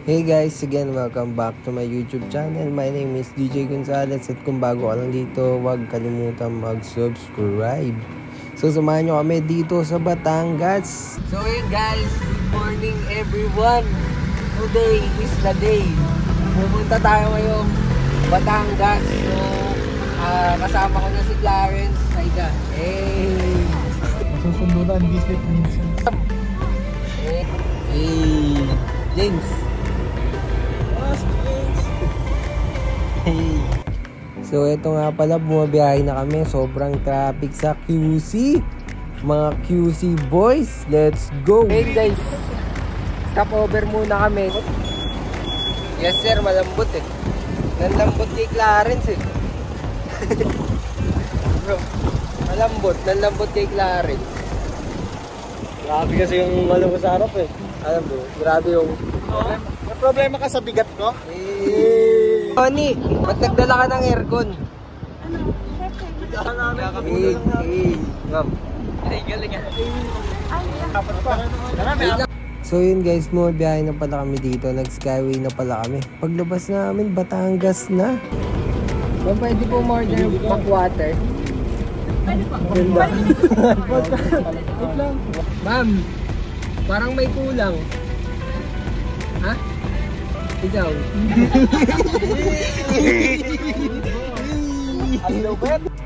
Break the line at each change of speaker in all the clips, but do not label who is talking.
Hey guys, again, welcome back to my YouTube channel. My name is DJ Gonzales at kung bago ka lang dito, huwag kalimutan mag-subscribe. So, samahan nyo kami dito sa Batangas. So, hey guys, good morning everyone. Today is the day. Pupunta tayo ngayong Batangas. So, kasama ko na si Clarence. Ayga. Hey!
Masusundunan, business minsan.
Hey! James! Hey. So eto nga pala, bumabiyahe na kami. Sobrang traffic sa QC. Mga QC boys, let's go. Hey guys, stop over muna kami. Yes sir, malambot eh. Nanlambot kay Clarence eh. Bro, nanlambot kay Clarence.
Grabe kasi yung alam mo sa harap eh.
Alam bro, grabe yung...
May problema ka sa bigat ko?
Oni, ba't nagdala ka ng aircon? Ma'am. So yun guys, bumabiyahe na pala kami dito. Nag-skyway na pala kami. Paglabas namin, Batangas na. Ma'am, pwede po order backwater? Pwede po. Ma'am, parang may kulang. Ha? Ikaw.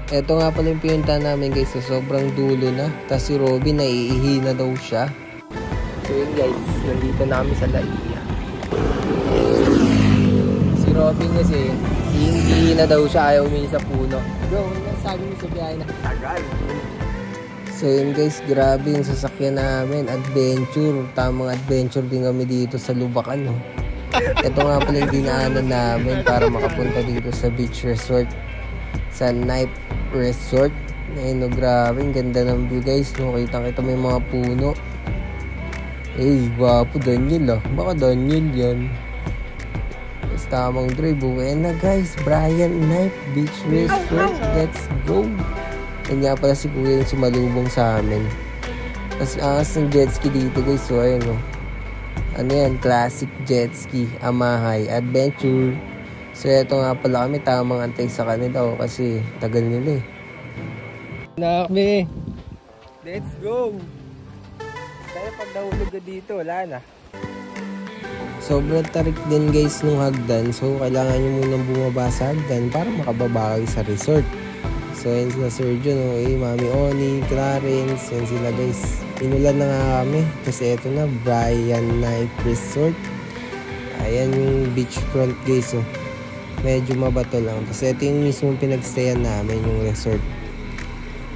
Ito nga pala yung pinunta namin guys, so sobrang dulo na. Tapos si Robin naiihi na daw siya. So yun guys, nandito na kami sa Laia. Si Robin kasi iihi na daw siya, ayaw umihi sa puno. Bro, ano sabi mo sa biyahe na tagal? So yun guys, grabe yung sasakyan namin. Adventure, tamang adventure din kami dito sa Lubacan. No? Ito nga pala yung dinaanan namin para makapunta dito sa beach resort, sa Night Resort. Ayun, no, grabe, ang ganda ng view guys, no? Kitang-kita may mga puno. Eh, gwapo Daniel ah. Baka Daniel yan. Tapos tamang drive. Uwi na guys, Brian Night Beach Resort. Let's go. Yan nga pala si Kuya yung sumalubong sa amin. Tapos angas ng jet ski dito guys. So ayun no. Ano yan? Classic jet ski. Amahay. Adventure. So eto nga pala kami. Tamang antay sa kanila. Kasi tagal nila eh. Nakakbi. Let's go. Kaya pag nahulog ka dito, wala na. Sobrang tarik din guys nung hagdan. So kailangan nyo munang bumaba sa hagdan para makababa kayo sa resort. So yan sila Sergio, no? Mami Oni, Clarence, yan sila guys. Inulan na nga kami. Kasi eto na, Brian Night Resort. Ayan yung beachfront guys. Oh. Medyo mabato lang. Tapos eto yung mismong pinagstayan namin, yung resort.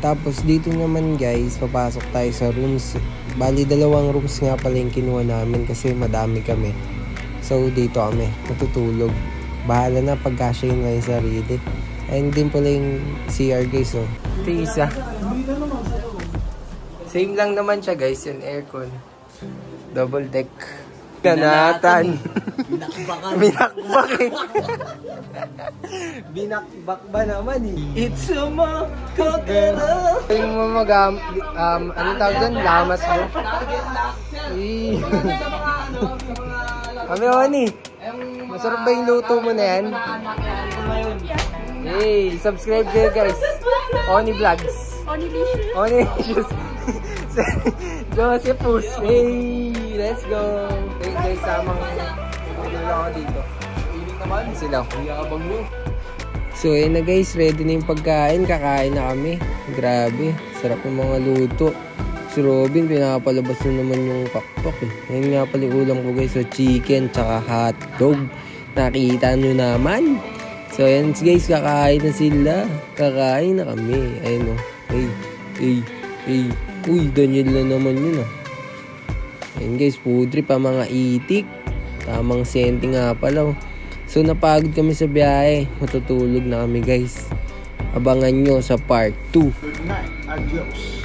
Tapos dito naman guys, papasok tayo sa rooms. Bali 2 rooms nga pala yung kinuha namin kasi madami kami. So dito kami, matutulog. Bahala na pagkasya yun na yung sarili. Ayun din pala yung CR guys, oh. Ito yung isa. Same lang naman siya guys, yung aircon. Double deck. Ganatan. Binakbak eh. Binakbak ba naman eh. It's a makakera. Yung mga ano tawag doon? Lamas mo? Kami Oni. Masarap ba yung luto mo na yan? Hey, subscribe kayo guys. Oni Vlogs. Onilicious. Josephus. Hey, let's go. Hey guys, samang tulong ako dito. Iling naman sila. Kuyabang mo. So ayun na guys, ready na yung pagkain. Kakain na kami. Grabe, sarap ng mga luto. Si Robin, pinapalabas na naman yung pakpak eh. Ayun nga pala yung ulam ko guys. So chicken, tsaka hotdog. Nakita nyo naman. So ayan guys, kakain na sila. Kakain na kami. Ayun o. Hey. Uy, Daniel na naman yun ah. Ayan guys, food trip pa mga itik. Tamang senti nga pala. So napagod kami sa biyahe. Matutulog na kami guys. Abangan nyo sa part 2.
Good night. Adios.